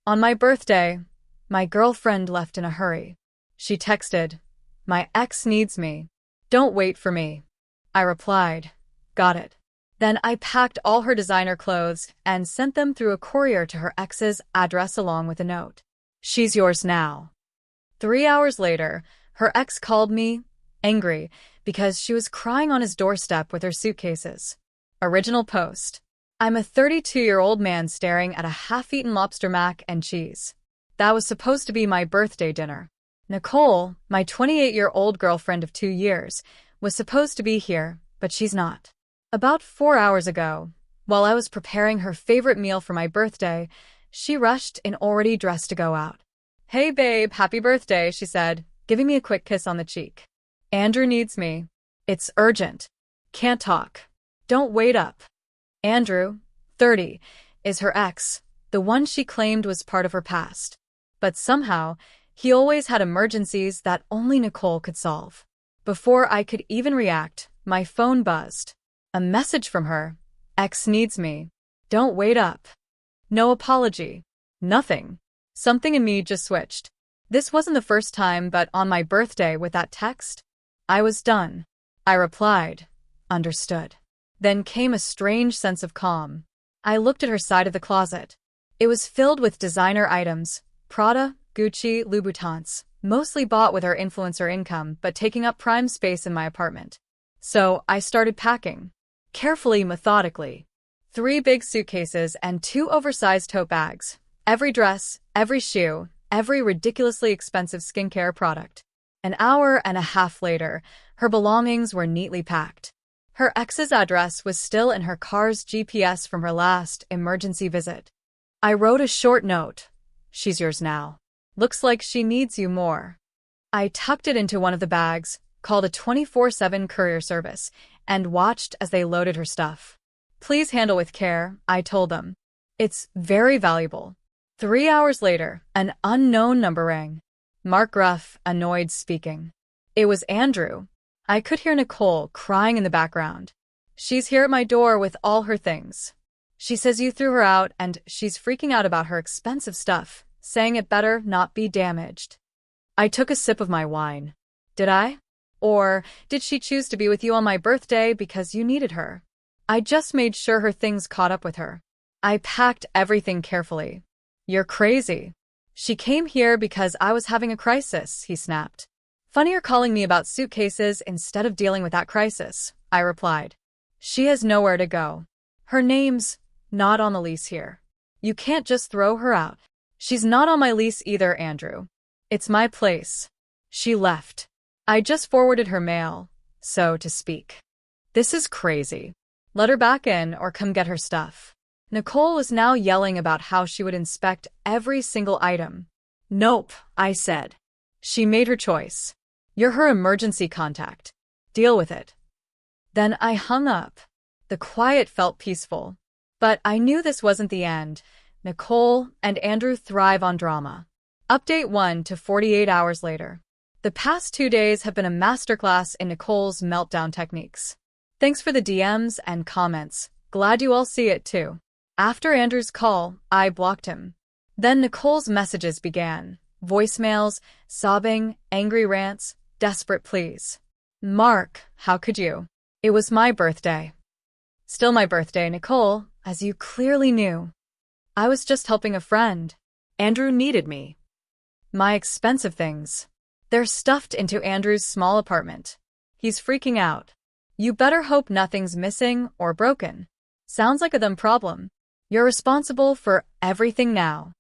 On my birthday, my girlfriend left in a hurry. She texted, "My ex needs me. Don't wait for me." I replied, "Got it." Then I packed all her designer clothes and sent them through a courier to her ex's address along with a note. "She's yours now." 3 hours later, her ex called me, angry, because she was crying on his doorstep with her suitcases. Original post. I'm a 32-year-old man staring at a half-eaten lobster mac and cheese. That was supposed to be my birthday dinner. Nicole, my 28-year-old girlfriend of 2 years, was supposed to be here, but she's not. About 4 hours ago, while I was preparing her favorite meal for my birthday, she rushed in already dressed to go out. "Hey babe, happy birthday," she said, giving me a quick kiss on the cheek. "Andrew needs me. It's urgent. Can't talk. Don't wait up." Andrew, 30, is her ex, the one she claimed was part of her past. But somehow, he always had emergencies that only Nicole could solve. Before I could even react, my phone buzzed. A message from her. "Ex needs me. Don't wait up." No apology. Nothing. Something in me just switched. This wasn't the first time, but on my birthday with that text, I was done. I replied, "Understood." Then came a strange sense of calm. I looked at her side of the closet. It was filled with designer items, Prada, Gucci, Louboutins, mostly bought with her influencer income but taking up prime space in my apartment. So I started packing. Carefully, methodically. 3 big suitcases and 2 oversized tote bags. Every dress, every shoe, every ridiculously expensive skincare product. An hour and a half later, her belongings were neatly packed. Her ex's address was still in her car's GPS from her last emergency visit. I wrote a short note. "She's yours now. Looks like she needs you more." I tucked it into one of the bags, called a 24/7 courier service, and watched as they loaded her stuff. "Please handle with care," I told them. "It's very valuable." 3 hours later, an unknown number rang. Mark Gruff, annoyed, speaking. It was Andrew. I could hear Nicole crying in the background. "She's here at my door with all her things. She says you threw her out and she's freaking out about her expensive stuff, saying it better not be damaged." I took a sip of my wine. Did I? Or did she choose to be with you on my birthday because you needed her? I just made sure her things caught up with her. I packed everything carefully. "You're crazy. She came here because I was having a crisis," he snapped. "Funnier calling me about suitcases instead of dealing with that crisis," I replied. "She has nowhere to go. Her name's not on the lease here. You can't just throw her out." "She's not on my lease either, Andrew. It's my place." She left. I just forwarded her mail, so to speak. This is crazy. Let her back in or come get her stuff. Nicole was now yelling about how she would inspect every single item. "Nope," I said. "She made her choice. You're her emergency contact. Deal with it." Then I hung up. The quiet felt peaceful. But I knew this wasn't the end. Nicole and Andrew thrive on drama. Update 1 to 48 hours later. The past 2 days have been a masterclass in Nicole's meltdown techniques. Thanks for the DMs and comments. Glad you all see it too. After Andrew's call, I blocked him. Then Nicole's messages began. Voicemails, sobbing, angry rants, desperate pleas. "Mark, how could you? It was my birthday." "Still my birthday, Nicole, as you clearly knew. I was just helping a friend. Andrew needed me. My expensive things. They're stuffed into Andrew's small apartment. He's freaking out. You better hope nothing's missing or broken. Sounds like a them problem. You're responsible for everything now."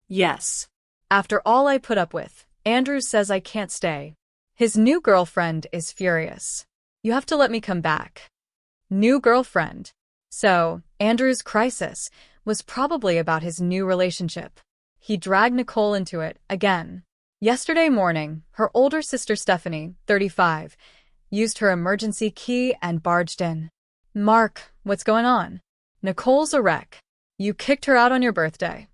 Yes. After all I put up with, Andrew says I can't stay. His new girlfriend is furious. "You have to let me come back." New girlfriend. So, Andrew's crisis was probably about his new relationship. He dragged Nicole into it again. Yesterday morning, her older sister Stephanie, 35, used her emergency key and barged in. "Mark, what's going on? Nicole's a wreck. You kicked her out on your birthday."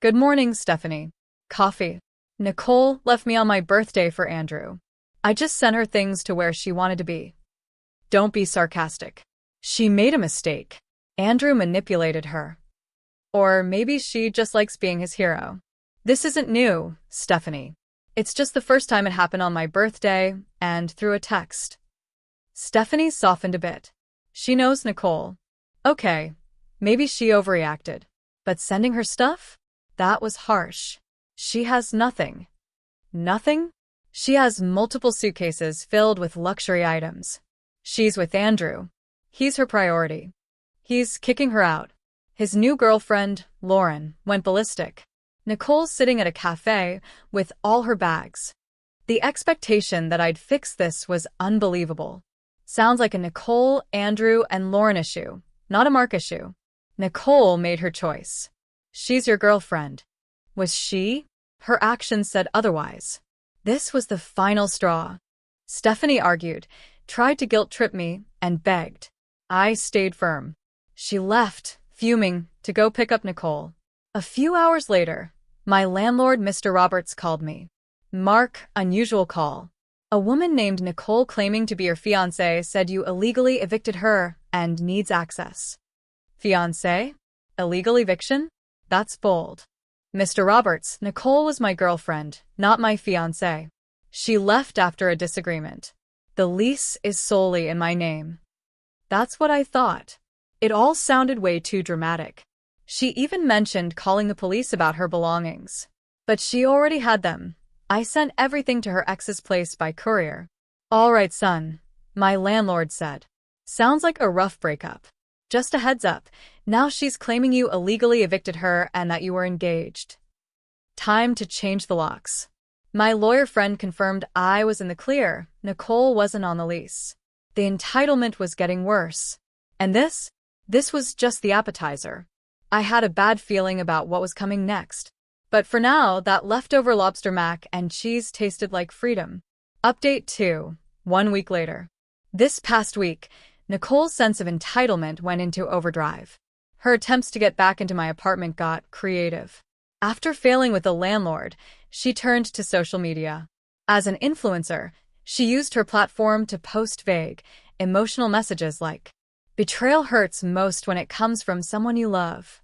"Good morning, Stephanie. Coffee." "Nicole left me on my birthday for Andrew. I just sent her things to where she wanted to be." "Don't be sarcastic. She made a mistake. Andrew manipulated her." Or maybe she just likes being his hero. This isn't new, Stephanie. It's just the first time it happened on my birthday, and through a text. Stephanie softened a bit. She knows Nicole. Okay, maybe she overreacted. But sending her stuff? That was harsh. She has nothing. Nothing? She has multiple suitcases filled with luxury items. She's with Andrew. He's her priority. He's kicking her out. His new girlfriend, Lauren, went ballistic. Nicole's sitting at a cafe with all her bags. The expectation that I'd fix this was unbelievable. Sounds like a Nicole, Andrew, and Lauren issue, not a Mark issue. Nicole made her choice. She's your girlfriend. Was she? Her actions said otherwise. This was the final straw. Stephanie argued, tried to guilt-trip me, and begged. I stayed firm. She left, fuming, to go pick up Nicole. A few hours later, my landlord, Mr. Roberts, called me. Mark, unusual call. A woman named Nicole claiming to be your fiancé said you illegally evicted her and needs access. Fiancé? Illegal eviction? That's bold. Mr. Roberts, Nicole was my girlfriend, not my fiancé. She left after a disagreement. The lease is solely in my name. That's what I thought. It all sounded way too dramatic. She even mentioned calling the police about her belongings. But she already had them. I sent everything to her ex's place by courier. All right, son, my landlord said. Sounds like a rough breakup. Just a heads up, now she's claiming you illegally evicted her and that you were engaged. Time to change the locks. My lawyer friend confirmed I was in the clear. Nicole wasn't on the lease. The entitlement was getting worse. And this was just the appetizer. I had a bad feeling about what was coming next. But for now, that leftover lobster mac and cheese tasted like freedom. Update 2, 1 week later. This past week, Nicole's sense of entitlement went into overdrive. Her attempts to get back into my apartment got creative. After failing with the landlord, she turned to social media. As an influencer, she used her platform to post vague, emotional messages like, "Betrayal hurts most when it comes from someone you love."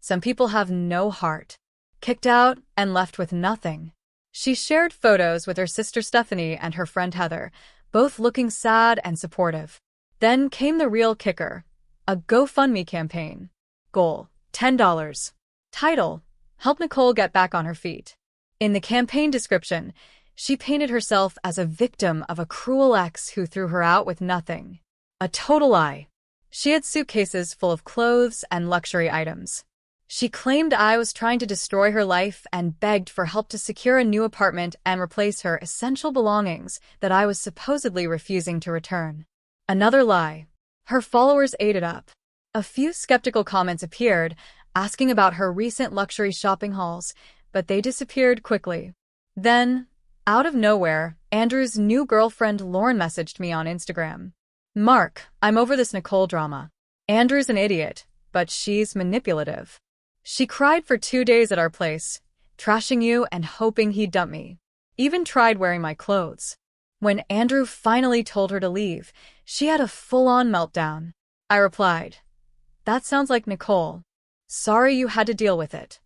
Some people have no heart. Kicked out and left with nothing. She shared photos with her sister Stephanie and her friend Heather, both looking sad and supportive. Then came the real kicker, a GoFundMe campaign. Goal, $10. Title, help Nicole get back on her feet. In the campaign description, she painted herself as a victim of a cruel ex who threw her out with nothing. A total lie. She had suitcases full of clothes and luxury items. She claimed I was trying to destroy her life and begged for help to secure a new apartment and replace her essential belongings that I was supposedly refusing to return. Another lie. Her followers ate it up. A few skeptical comments appeared, asking about her recent luxury shopping hauls, but they disappeared quickly. Then, out of nowhere, Andrew's new girlfriend Lauren messaged me on Instagram. Mark, I'm over this Nicole drama. Andrew's an idiot, but she's manipulative. She cried for 2 days at our place, trashing you and hoping he'd dump me. Even tried wearing my clothes. When Andrew finally told her to leave, she had a full-on meltdown. I replied, "That sounds like Nicole. Sorry you had to deal with it."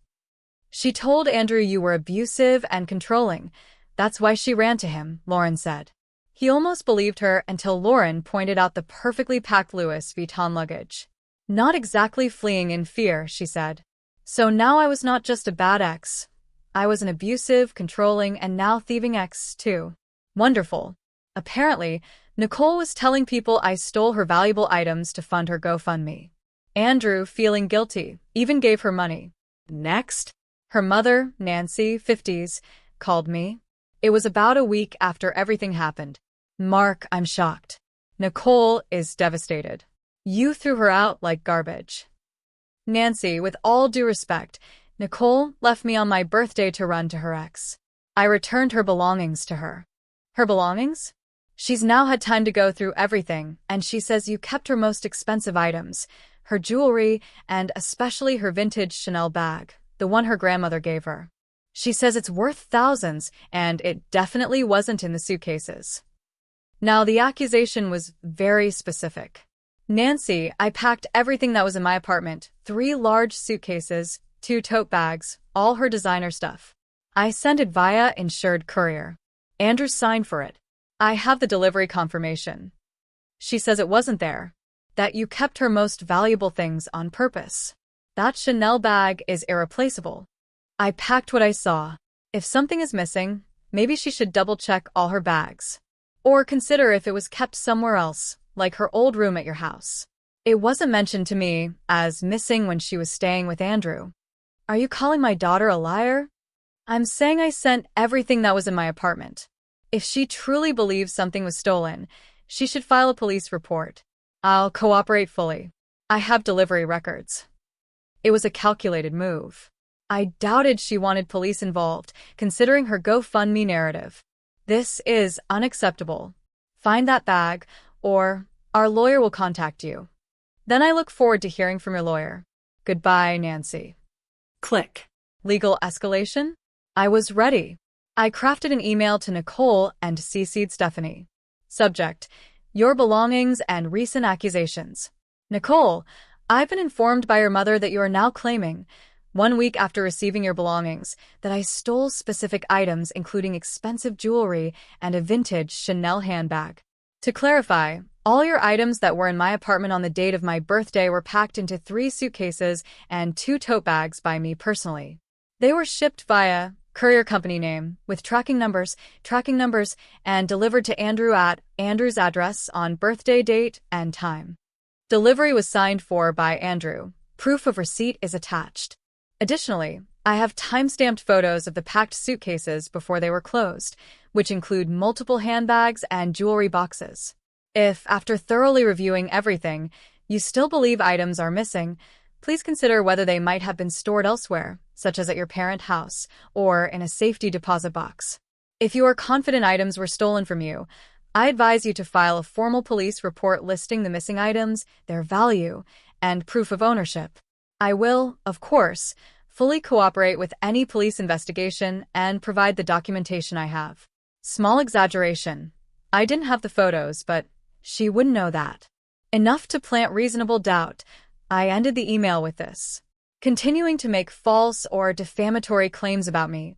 She told Andrew you were abusive and controlling. That's why she ran to him, Lauren said. He almost believed her until Lauren pointed out the perfectly packed Louis Vuitton luggage. Not exactly fleeing in fear, she said. So now I was not just a bad ex. I was an abusive, controlling, and now thieving ex, too. Wonderful. Apparently, Nicole was telling people I stole her valuable items to fund her GoFundMe. Andrew, feeling guilty, even gave her money. Next, her mother, Nancy, 50s, called me. It was about a week after everything happened. Mark, I'm shocked. Nicole is devastated. You threw her out like garbage. Nancy, with all due respect, Nicole left me on my birthday to run to her ex. I returned her belongings to her. Her belongings? She's now had time to go through everything, and she says you kept her most expensive items, her jewelry, and especially her vintage Chanel bag, the one her grandmother gave her. She says it's worth thousands, and it definitely wasn't in the suitcases. Now, the accusation was very specific. Nancy, I packed everything that was in my apartment, 3 large suitcases, 2 tote bags, all her designer stuff. I sent it via insured courier. Andrew signed for it. I have the delivery confirmation. She says it wasn't there, that you kept her most valuable things on purpose. That Chanel bag is irreplaceable. I packed what I saw. If something is missing, maybe she should double-check all her bags. Or consider if it was kept somewhere else, like her old room at your house. It wasn't mentioned to me as missing when she was staying with Andrew. Are you calling my daughter a liar? I'm saying I sent everything that was in my apartment. If she truly believes something was stolen, she should file a police report. I'll cooperate fully. I have delivery records. It was a calculated move. I doubted she wanted police involved, considering her GoFundMe narrative. This is unacceptable. Find that bag, or our lawyer will contact you. Then I look forward to hearing from your lawyer. Goodbye, Nancy. Click. Legal escalation? I was ready. I crafted an email to Nicole and CC'd Stephanie. Subject: Your belongings and recent accusations. Nicole, I've been informed by your mother that you are now claiming, 1 week after receiving your belongings, that I stole specific items including expensive jewelry and a vintage Chanel handbag. To clarify, all your items that were in my apartment on the date of my birthday were packed into 3 suitcases and 2 tote bags by me personally. They were shipped via courier company name, with tracking numbers, and delivered to Andrew at Andrew's address on birthday date and time. Delivery was signed for by Andrew. Proof of receipt is attached. Additionally, I have time-stamped photos of the packed suitcases before they were closed, which include multiple handbags and jewelry boxes. If, after thoroughly reviewing everything, you still believe items are missing, please consider whether they might have been stored elsewhere, such as at your parent house, or in a safety deposit box. If you are confident items were stolen from you, I advise you to file a formal police report listing the missing items, their value, and proof of ownership. I will, of course, fully cooperate with any police investigation and provide the documentation I have. Small exaggeration. I didn't have the photos, but she wouldn't know that. Enough to plant reasonable doubt. I ended the email with this: continuing to make false or defamatory claims about me,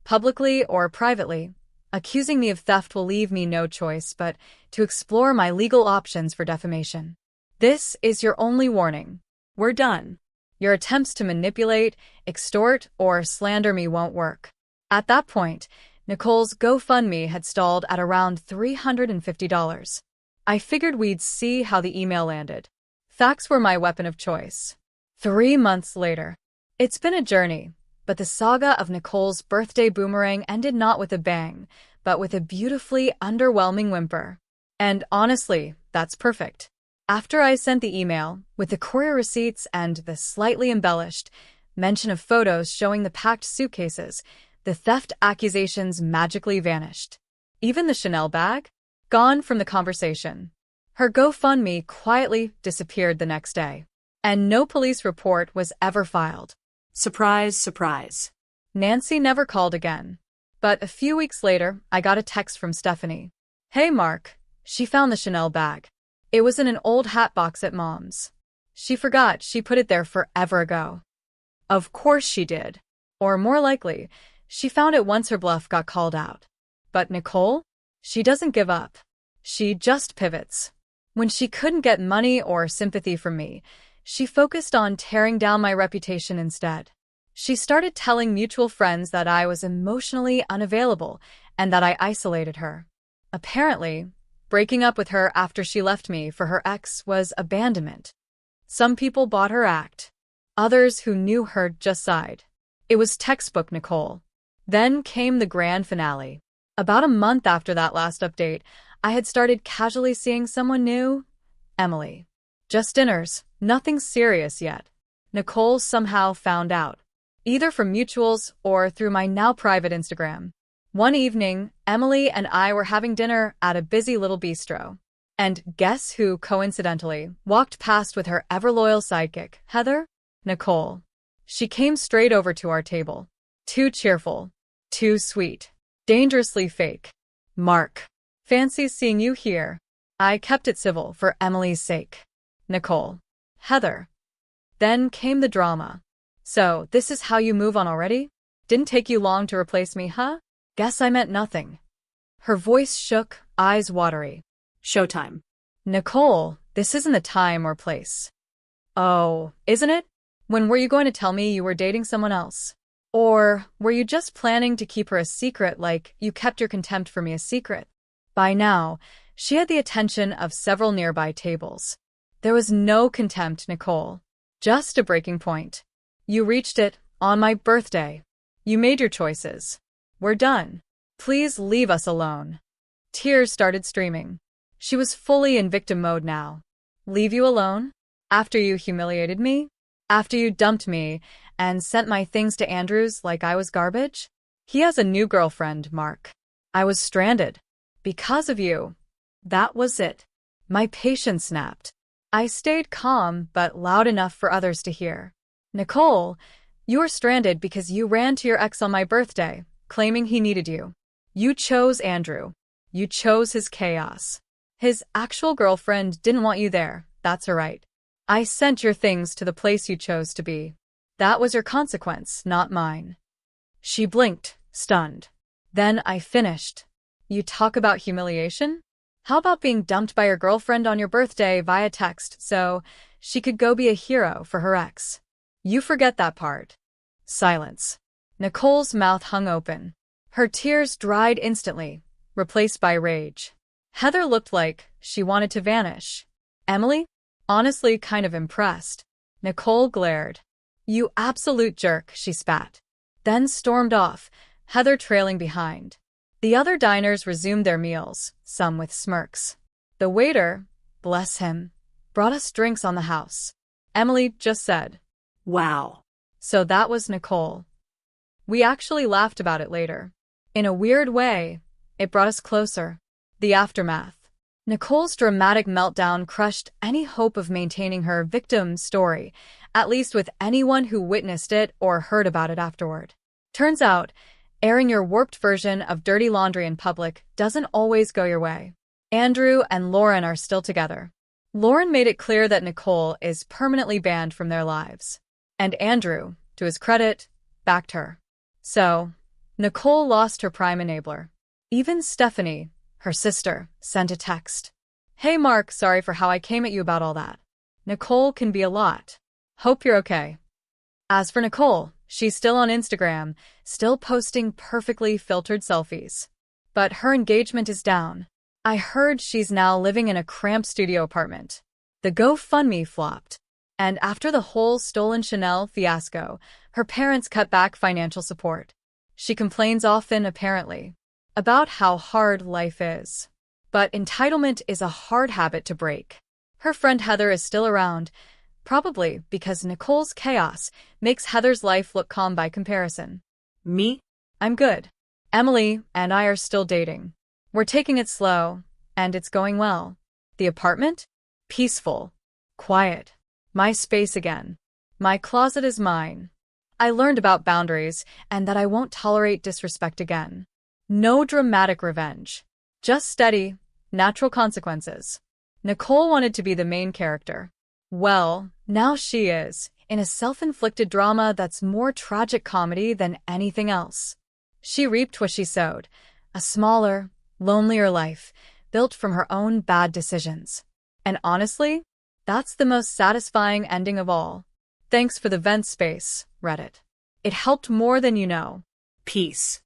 publicly or privately, accusing me of theft will leave me no choice but to explore my legal options for defamation. This is your only warning. We're done. Your attempts to manipulate, extort, or slander me won't work. At that point, Nicole's GoFundMe had stalled at around $350. I figured we'd see how the email landed. Facts were my weapon of choice. 3 months later. It's been a journey, but the saga of Nicole's birthday boomerang ended not with a bang, but with a beautifully underwhelming whimper. And honestly, that's perfect. After I sent the email, with the courier receipts and the slightly embellished mention of photos showing the packed suitcases, the theft accusations magically vanished. Even the Chanel bag? Gone from the conversation. Her GoFundMe quietly disappeared the next day, and no police report was ever filed. Surprise, surprise. Nancy never called again. But a few weeks later, I got a text from Stephanie. Hey Mark, she found the Chanel bag. It was in an old hat box at Mom's. She forgot she put it there forever ago. Of course she did. Or more likely, she found it once her bluff got called out. But Nicole? She doesn't give up. She just pivots. When she couldn't get money or sympathy from me, she focused on tearing down my reputation instead. She started telling mutual friends that I was emotionally unavailable and that I isolated her. Apparently, breaking up with her after she left me for her ex was abandonment. Some people bought her act. Others who knew her just sighed. It was textbook Nicole. Then came the grand finale. About a month after that last update, I had started casually seeing someone new, Emily. Just dinners, nothing serious yet. Nicole somehow found out, either from mutuals or through my now private Instagram. One evening, Emily and I were having dinner at a busy little bistro. And guess who coincidentally walked past with her ever-loyal sidekick, Heather? Nicole. She came straight over to our table. Too cheerful. Too sweet. Dangerously fake. Mark. Fancy seeing you here. I kept it civil for Emily's sake. Nicole. Heather. Then came the drama. So, this is how you move on already? Didn't take you long to replace me, huh? Guess I meant nothing. Her voice shook, eyes watery. Showtime. Nicole, this isn't the time or place. Oh, isn't it? When were you going to tell me you were dating someone else? Or were you just planning to keep her a secret like you kept your contempt for me a secret? By now, she had the attention of several nearby tables. There was no contempt, Nicole. Just a breaking point. You reached it on my birthday. You made your choices. We're done. Please leave us alone. Tears started streaming. She was fully in victim mode now. Leave you alone? After you humiliated me? After you dumped me and sent my things to Andrews like I was garbage? He has a new girlfriend, Mark. I was stranded. Because of you. That was it. My patience snapped. I stayed calm but loud enough for others to hear. Nicole, you were stranded because you ran to your ex on my birthday, claiming he needed you. You chose Andrew. You chose his chaos. His actual girlfriend didn't want you there, that's her right. I sent your things to the place you chose to be. That was your consequence, not mine. She blinked, stunned. Then I finished. You talk about humiliation? How about being dumped by your girlfriend on your birthday via text so she could go be a hero for her ex? You forget that part. Silence. Nicole's mouth hung open. Her tears dried instantly, replaced by rage. Heather looked like she wanted to vanish. Emily? Honestly kind of impressed. Nicole glared. You absolute jerk, she spat. Then stormed off, Heather trailing behind. The other diners resumed their meals, some with smirks. The waiter, bless him, brought us drinks on the house. Emily just said, Wow. So that was Nicole. We actually laughed about it later. In a weird way, it brought us closer. The aftermath. Nicole's dramatic meltdown crushed any hope of maintaining her victim story, at least with anyone who witnessed it or heard about it afterward. Turns out, airing your warped version of dirty laundry in public doesn't always go your way. Andrew and Lauren are still together. Lauren made it clear that Nicole is permanently banned from their lives. And Andrew, to his credit, backed her. So, Nicole lost her prime enabler. Even Stephanie, her sister, sent a text. Hey Mark, sorry for how I came at you about all that. Nicole can be a lot. Hope you're okay. As for Nicole, she's still on Instagram, still posting perfectly filtered selfies. But her engagement is down. I heard she's now living in a cramped studio apartment. The GoFundMe flopped. And after the whole stolen Chanel fiasco, her parents cut back financial support. She complains often, apparently, about how hard life is. But entitlement is a hard habit to break. Her friend Heather is still around, probably because Nicole's chaos makes Heather's life look calm by comparison. Me? I'm good. Emily and I are still dating. We're taking it slow, and it's going well. The apartment? Peaceful. Quiet. My space again. My closet is mine. I learned about boundaries and that I won't tolerate disrespect again. No dramatic revenge. Just steady, natural consequences. Nicole wanted to be the main character. Well, now she is, in a self-inflicted drama that's more tragic comedy than anything else. She reaped what she sowed, a smaller, lonelier life, built from her own bad decisions. And honestly, that's the most satisfying ending of all. Thanks for the vent space, Reddit. It helped more than you know. Peace.